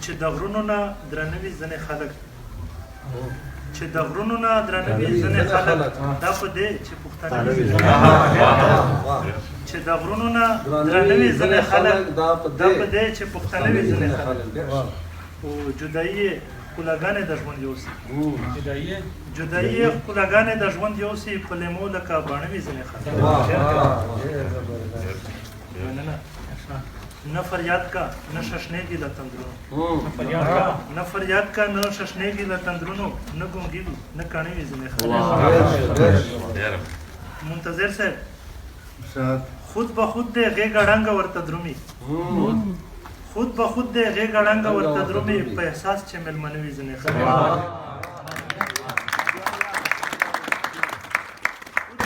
چې د غرونو نه درانه وي ځینې خلک چې د غرونو نه درانه وي ځینې خلک دا په دې چې پښتانه وي چې د غرونو نه درانه وي ځینې خلک دا په دې چې پښتانه وي ځینې خلک او جدایي ښکلاګانې د ژوند یوسي جدایي ښکلاګانې د ژوند یوسي په لیمو لکه باڼه وي ځینې خلک نه فریاد کا نه ششنېږي له تندرونو نه فریاد کا نه ششنېږي له تندرونو نه ګونګي وي نه کاڼې وي ځینې خلک منتظر صاحب خود به خود دی غېږه ړنګه ورته درومي خود به خود دی غېږه ړنګه ورته درومي په احساس چې مېلمانه وي ځینې خلک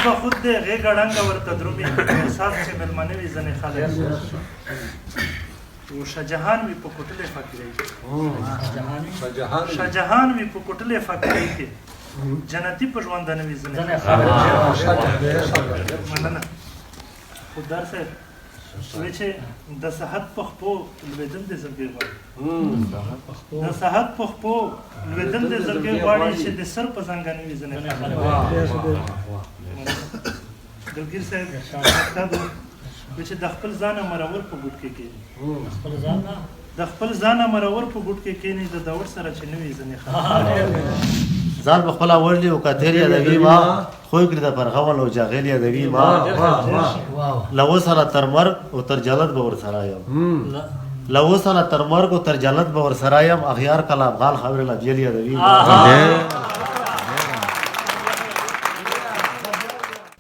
به خود دی غېږه ړنګه ورته درومي په احساس چې مېلمانه وي ځینې خلک و شاهجهان وي په کوټلې فقیرۍ کې شاهجهان وي په کوټلې فقیرۍ کې جنتي په ژوندانه وي ځینې خلک مننه خوددار صاحب وایي چې د صحت په خپو لوېدل د زړګۍ غواړي د صحت په خپو لوېدل د زړګۍ غواړي چې د سر په زنګانه وي ځینې خلک دلګیر صاحب چې د خپل ځانه مرور په ګوټ کې کېني د خپل ځانه مرور په ګوټ کې کېني د داوړ سره چې نه وي ځینې خلک ځان په خپله وړلي او کتیر یادوي ما خوی کړي د پرغول او جاغیل یادوي ما له وسله تر مرګ او تر جلد به ورسره یم له وسله تر مرګ او تر جلد به ورسره یم اغیار کله افغان خاورې له بیل یادوي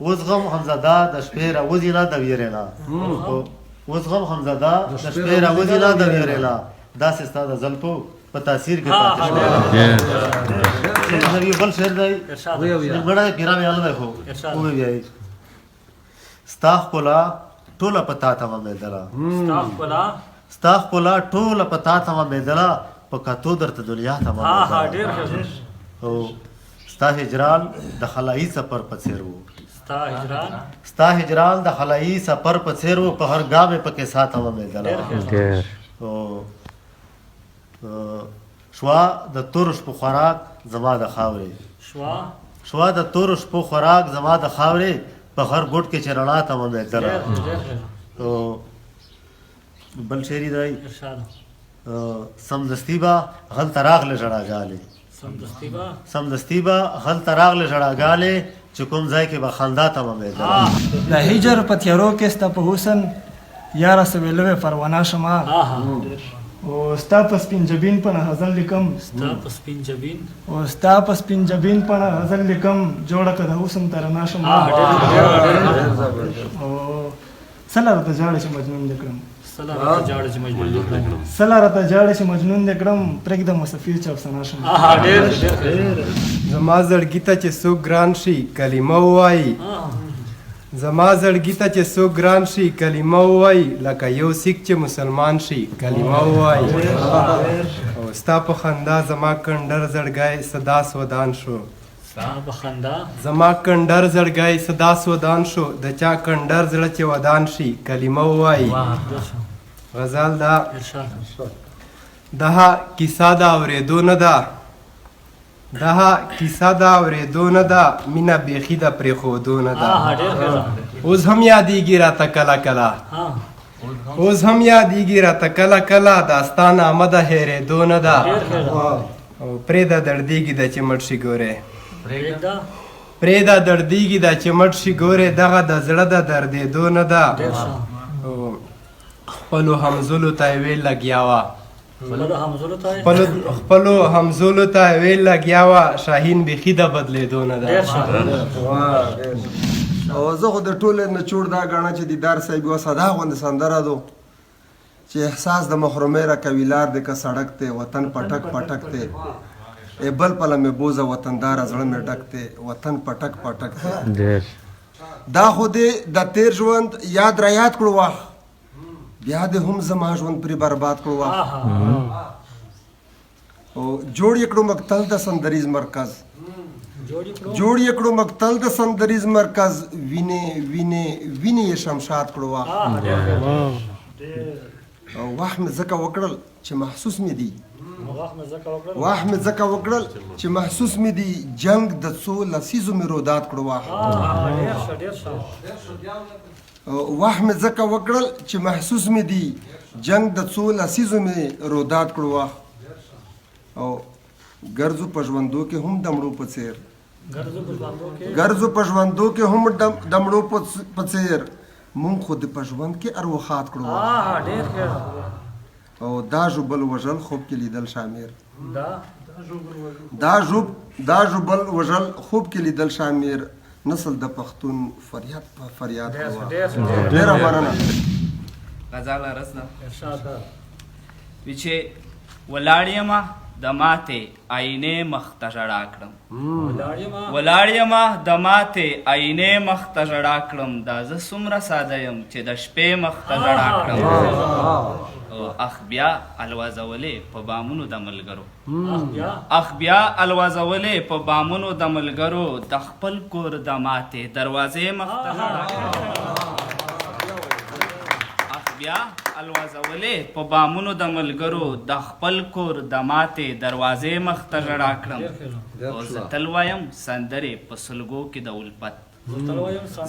اوس غم حمزده د شپې راوځي نه د ویرې نه اوس غم حمزده د شپې راوځي نه د ویرې نه داسې ستا د زلفو په تاثیر کې پاتې شو یو بل شعر دی لومړی پیران یې هله دی خو ووایي ستا ښکلا ټوله په تا ته ومېدله ستا ښکلا ټوله په تا ته ومېدله په کتو درته دنیا ته ومېدله او ستا هجران د خلایي سفر په څېر و ستا هجران د خلایي سفر په څېر و په هر ګام یې پکې ساته ومېدله شوا د تورو شپو خوراک زما د خاورې شوا د تورو شپو خوراک زما د خاورې په هر ګوټ کې چې رڼا ته ومېدله بل شعر یې دی سمدستي به هلته راغلې ژړاګانې سمدستي به هلته راغلې ژړاګانې چې کوم ځای کې به خندا ته ومېدله د هجر په تیارو کې ستا په حسن یاره سویلوې پروانه شمه او ستا په سپین جبین په نه غزل لیکم او ستا په سپین جبین په نه غزل لیکم جوړه که د حسن ترانه شمه او سله راته ژاړه چې مجنون دې کړم سله راته ژاړه چې مجنون دې کړم پرېږده مسافر چې افسانه شم زما زړګي ته چې څوک ګران شي کلمه ووایي زما زړګي ته چې څوک ګران شي کلمه ووایي لکه یو سیک چې مسلمان شي کلمه ووایي او ستا په خندا زما کنډر زړګی صدا سودان شو زما کنډر زړګی صدا سودان شو د چا کنډر زړه چې ودان شي کلمه ووایي غزل دا دها کیسه د اورېدو نه ده دها کیسه د اورېدو نه ده مینه بیخي د پرېښودو نه ده اوس هم یادېږي راته کله کله اوس هم یادېږي راته کله کله داستا نامه د هېرېدو نه ده او پرېږده دردېږي ده چې مړ شي ګورې پرېږده دردېږي ده چې مړ شي ګورې دغه د زړه د دردېدو نه ده خپلو همزولو ته یې ویل لګیا وه خپلو همزولو ته یې ویل لګیا وه شاهین بیخي د بدلېدو نه ده او زه خو د ټولې نه چوړ دا ګڼه چې دیدار صاحب یوه ساده غوندې سندره ده چې احساس د محرومۍ راکوي لار دی که سړک دی وطن پټک پټک دی ای بل پله مې بوزه وطنداره زړه مې ډک دی وطن پټک پټک دی دا خو دې د تیر ژوند یاد را یاد کړو وخت بیا دې هم زما ژوند پرې برباد کړو وخت او جوړ یې کړو مقتل د سندریز مرکز جوړ یې کړو مقتل د سندریز مرکز وینې وینې وینې یې شمشاد کړو وخت وخت مې ځکه وکړل چې محسوس مې دي وخت مې ځکه وکړل چې محسوس مې دي جنگ د څو لسیزو مې رودات کړو وخت مې ځکه وکړل چې محسوس مې دي جنگ د څو لسیزو مې رودات کړو وخت او ګرځو په ژوندو کې هم د مړو په څیر ګرځو په ژوندو کې هم د مړو په څیر مونږ خو د په ژوند کې اروخات کړو او دا ژوبل وژل خوب کې لیدل شامیر دا ژوبل وژل خوب کې لیدل شامیر نسل د پښتون فریاد په فریاد کوا ډیره مننه غزال رسنا وی چې ولاړ یمه د ماتې آینې مخ ته ژړا کړم ولاړ یمه د ماتې آینې مخ ته ژړا کړم دا زه څومره ساده یم چې د شپې مخ ته ژړا کړم اخ بیا الوازولې په بامونو د ملګرو اخ بیا الوازولې په بامونو د ملګرو د خپل کور د ماتې دروازې مخ ته ژړا کړم اخ بیا الوازولې په بامونو د ملګرو د خپل کور د ماتې دروازې مخ ته ژړا کړم او زه تل وایم سندرې په سلګو کې د الفت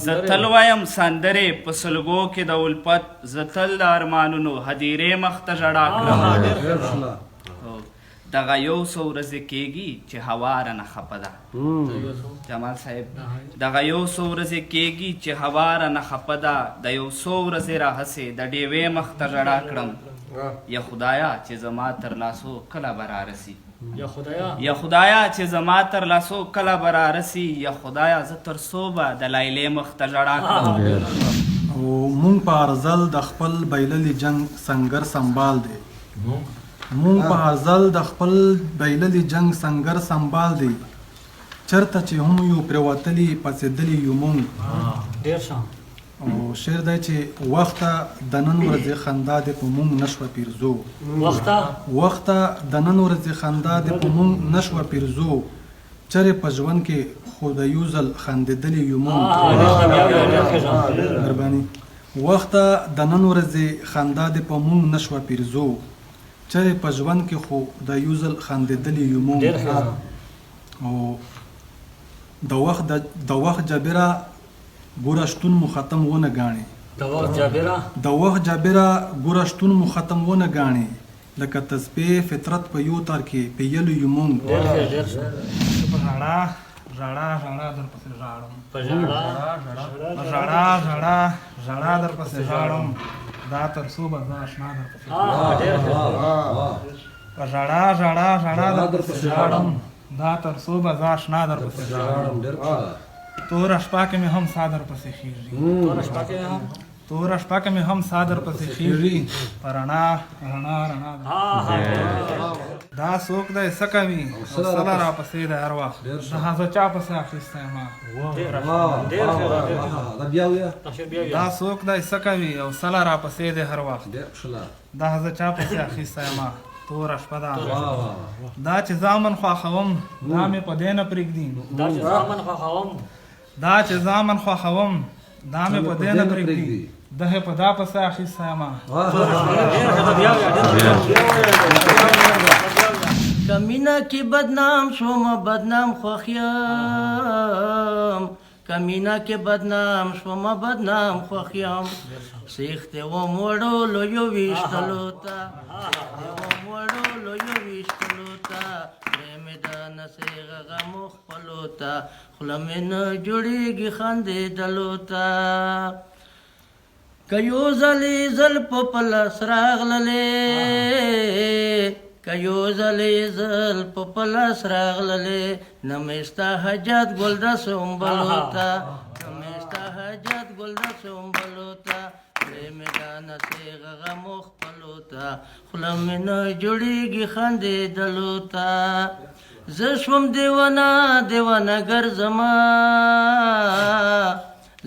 زه تل وایم سندرې په سلګو کې د الفت زه تل د ارمانونو هدیرې مخ ته ژړا کړم دغه 100 ورځې کېږي چې هوا رانه خفه ده جمال صاحب دغه 100 ورځې کېږي چې هوا رانه خفه ده د 100 ورځې راهسې د ډېوې مخ ته ژړا کړم یا خدایا چې زما تر لاسو کله به رارسي یا خدایا چې زما تر لاسو کله به رارسي یا خدایا زه تر څو به د لیلې مخ ته ژړا کړم او مونږ په ارزل د خپل بیللي جنگ سنګر سنبال دی مونږ په ارزل د خپل بیللي جنگ سنګر سنبال دی چرته چې هم یو پرېوتلي پڅېدلي یو مونږ او شعر دی چې وخته د نن ورځې خندا دې په مونږ نشوه پیرزو وخته د نن ورځې خندا دې په مونږ نشوه پیرزو چرې په ژوند کې خو د یو ځل خندېدلي یو مونږ مهرباني وخته د نن ورځې خندا دې په مونږ نشوه پیرزو چرې په ژوند کې خو د یو ځل خندېدلي یو مونږ او د وخت جبره ګوره شتون مو ختم ونه ګاڼې د وخت جبره ګوره شتون مو ختم ونه ګاڼې لکه تسبیح فطرت په یو تار کې پیلو یو مونږ ژړا در پسې ژاړم ژړا در پسې ژاړم دا تر څو به زه اشنا در پسې ژړا در پسې ژاړم دا تر څو به زه اشنا در پسې ژاړم توره شپه کې مې هم سا در پسې خیږي توره شپه کې مې هم سا در پسې خیږي په رڼا دا څوک دی څه کوي سله را پسې دی هر وخت دا زه چا پسې اخیستی یم دا څوک دی څه کوي او سله را پسې دی هر وخت دا زه چا پسې اخیستی یم توره شپه ده دا چې زامن خوښوم دا مې په دې نه پرېږدي دا چې زامن خوښوم دا مې په دې نه پرېږدي ده په دا پسې اخیستی یم کمینه کې بدنام شوم بدنام خوښیم کمینه کې بدنام شوم بدنام خوښیم سیخته و موړو لویو ویشتلو ته پرېمې د نسې غمو خپلو ته خوله مې نه جوړېږي خندېدلو ته که یو ځلې زل په پلس راغللې که یو ځلې زل په پلس راغللې نه مې ستا حاجت ګل د سنبلو ته نه مې ستا حاجت ګل د سنبلو ته پرېمې د نسې غمو خپلو ته خوله مې نه جوړېږي خندېدلو ته زه شوم دیوانه ګرځمه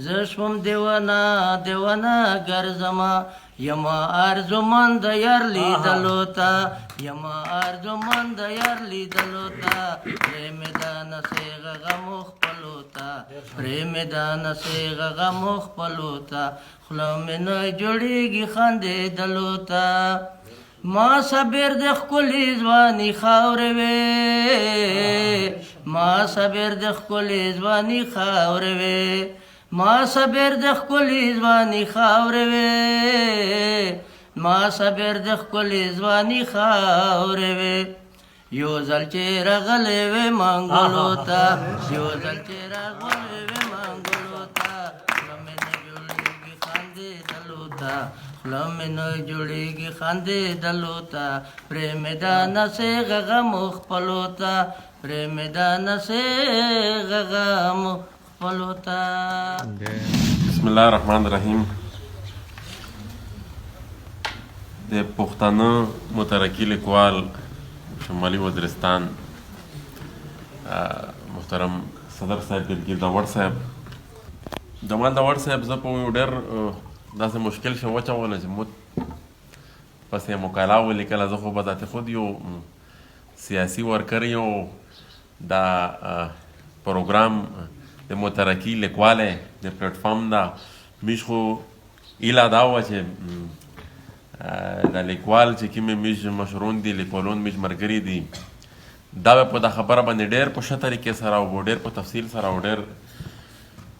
زه شوم دیوانه ګرځمه یما ارزومند یار لیدلو تا یما ارزومند یار لیدلو تا پریم دان سیغ غمو خپلو تا پریم دان سیغ غمو خپلو تا خلو می نه جوړیږي خندېدلو تا ما صبر د ښکلې ځواني خاورې وې ما صبر د ښکلې ځواني خاورې وې ما صبر د ښکلې ځواني خاورې وې ما صبر د ښکلې ځواني خاورې وې یو ځل چې راغلی وې منګلو ته یو ځل چې راغلی وې منګلو ته خوله مې نه جوړېږي خندېدلو ته خوله مې نه جوړېږي خندېدلو ته پرېمې ده نسې غغمو خپلو ته پرېمې ده نسې غغمو خپلو ته. بسم الله الرحمن الرحیم. د پښتانه مترقي لیکوال شمالي وزیرستان محترم صدر صاحب دلګیر داوړ صاحب جمال داوړ صاحب زه په یو ډېر داسې مشکل شو واچوله چې موږ پسې مقاله ولیکله. زه خو به ذات خود یو سیاسي ورکر یو دا پروګرام د مترقي لیکوالی د پلیټفارم دا میش خو ایله دا وه چې دا لیکوال چې کومې میش مشرون دي لیکوالون میش ملګري دي دا به په دا خبره باندې ډېر په ښه طریقې سره او ډېر په تفصیل سره او ډېر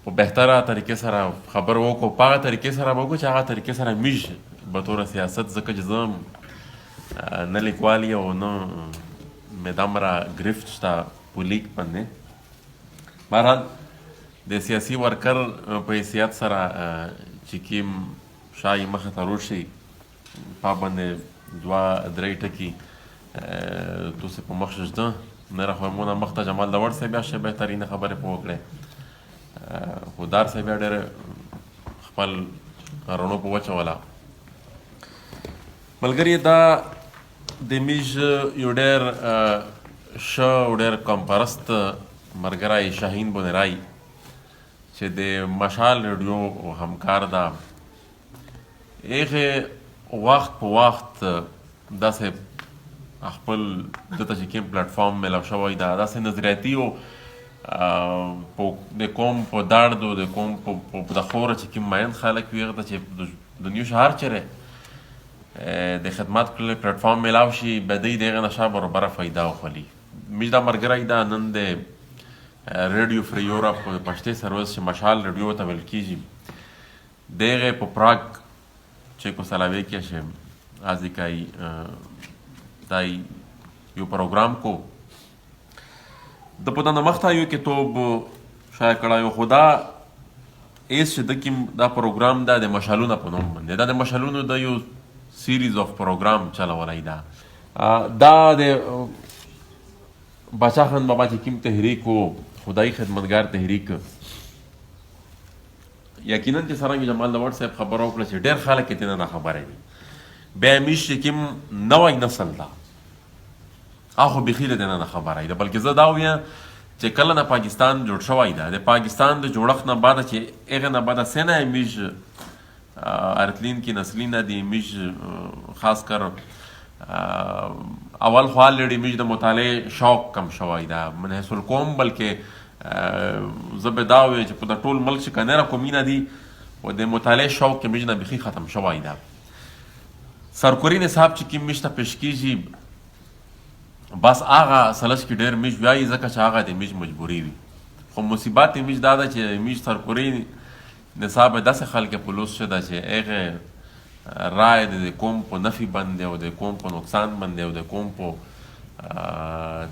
په بهتره طریقې سره خبر وکړو په هغه طریقې سره به وکړو چې هغه طریقې سره میش به طور سیاست ځکه چې زه نه لیکوال یم او نه مې دومره ګرفت شته په لیک باندې. بهرحال د سیاسي ورکر په حیثیت سره چې کوم شایي مخې ته روشي په باندې دوه درې ټکي توسې په مخ شته نه راخوا مونه مخ ته جمال داوړ صاحب بیا ښه بهترینه خبرې په وکړې خو دار صاحب بیا ډېر خپل رڼو په وچوله. ملګري دا د میژ یو ډېر ښه او ډېر قومپرست ملګری شاهین بونرای چې د مشال ریډیو همکار ده هغې وخت په وخت داسې خپل دته چې کوم پلیټفارم میلاو شوی ده داسې نظریاتي او د قوم په درد او د قوم په د خوره چې کوم مین خلک وي هغه ته چې د نیو شهر چیرې د خدمت پلیټفارم میلاو شي به دوی د هغې نه شا برابره فایده وخلي. موږ دا ملګری ده نن د ریډیو فری یورپ په پښتې سروس چې مشال ریډیو ته ویل کېږي د هغې په پراګ چیکوسلاویکیا چې ازیکایي دا یو پروګرام کو د په دنه مخته یو کتاب شایع کړی خو دا ایس چې د کوم دا پروګرام دا د مشالونه په نوم باندې دا د مشالونو د یو سیریز اف پروګرام چلولی دا د باچا خان بابا چې کوم تحریک و خدای خدمتګار تحریک یقینا چې څرنګه جمال داوړ صاحب خبره وکړه چې ډېر خلک یې نه خبره دي بیا میش چې کوم نوی نسل ده هغه بیخي د نه خبره ده بلکې زه دا وایم چې کله نه پاکستان جوړ شوی ده د پاکستان د جوړښت نه بعد چې هغه نه بعد سنه میش ارتلین کې نسلی نه دي میش خاص کر اول خو الریډي میش د مطالعې شوق کم شوی ده من حیث القوم بلکې زه به دا وایم چې په د ټول ملک چې کنه کومینه دي و د مطالعې شوق کې میش نه بیخي ختم شوی ده. سرکوري نصاب چې کوم میش ته پیش کېږي بس هغه سلس کې ډېر میش وایي ځکه چې هغه د میش مجبوري وي خو مصیبت د میش دا ده چې میش سرکوري نصاب داسې خلک په لوس شده چې هغې رای د قوم په نفي باندې او د قوم په نقصان باندې او د قوم په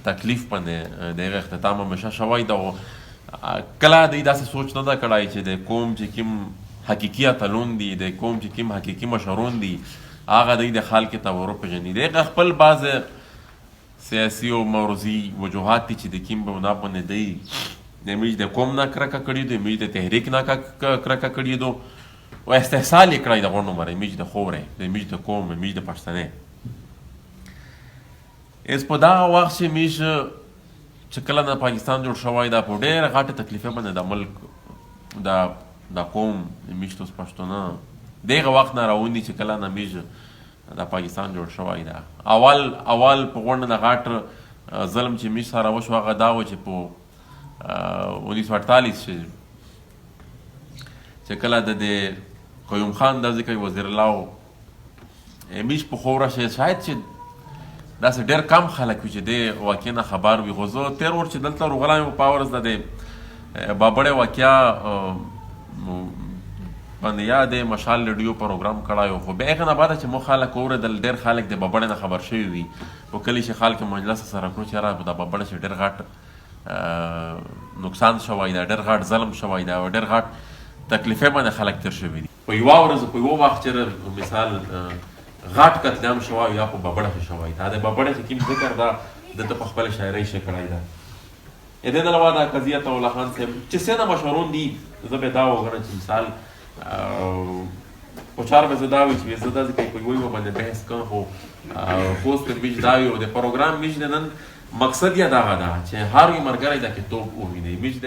تکلیف باندې د هغې اختتام همیشه شوی ده او کله دوی داسې سوچ نه ده کړی چې د قوم چې کوم حقیقي اتلون دي د قوم چې کوم حقیقي مشرون دي هغه دوی د خلکو ته وروپېژني د هغه خپل بعضې سیاسي او موروثي وجوهات دي چې د کوم بنا باندې دوی د میش د قوم نه کرکه کړي دي میش د تحریک نه کرکه کړي دي و استحصال یې کړی د غونډو مره میش د خورې د میش د قوم میش د پښتنې اس په دغه وخت چې میش چې کله نه پاکستان جوړ شوی دا په ډېره غټه تکلیفه باندې د ملک د قوم د میش توس پښتانه دغه وخت نه راوندي چې کله نه میژ د پاکستان جوړ شوی ده. اول په غونډه د غاټ ظلم چې میژ سره وشو هغه دا و چې په 1948 چې کله د قیوم خان دا ځکه وزیر الله میژ په خو راشه شاید چې داسې ډېر کم خلک وي چې د واقع نه خبر وي. خو زه تېر ور چې دلته روغلی یم په ورځ د بابړې واقعه باندې یا د مشال رډیو پروګرام کړی و، خو بیا هغه نه بعده چې مو خلک واورېدل ډېر خلک د بابړې نه خبر شوي وي. په کلي چې خلک مجلس سره کړو چې یاره د بابړې چې ډېر غټ نقصان شوی ده، ډېر غټ ظلم شوی ده او ډېر غټ تکلیفې باندې خلک تېر شوي دي. په یوه ورځ په یوه وخت چې مثال غټ قتلیام شوی یا په بابړه کې شوی دا د بابړې چې کوم ذکر ده دته په خپله شاعرۍ ښه کړی ده. د دې نه علاوه دا قضیه طاوله خان صاحب چې څه مشورون دي زه به دا وګڼم چې مثال په چار به زه دا وي چې زه داسې کوي په یوه باندې بحث کوم خو خوست میژ دا وي او د پروګرام میژ د نن مقصد یې دغه ده چې هر یو ملګری دا کتاب وویني. میژ د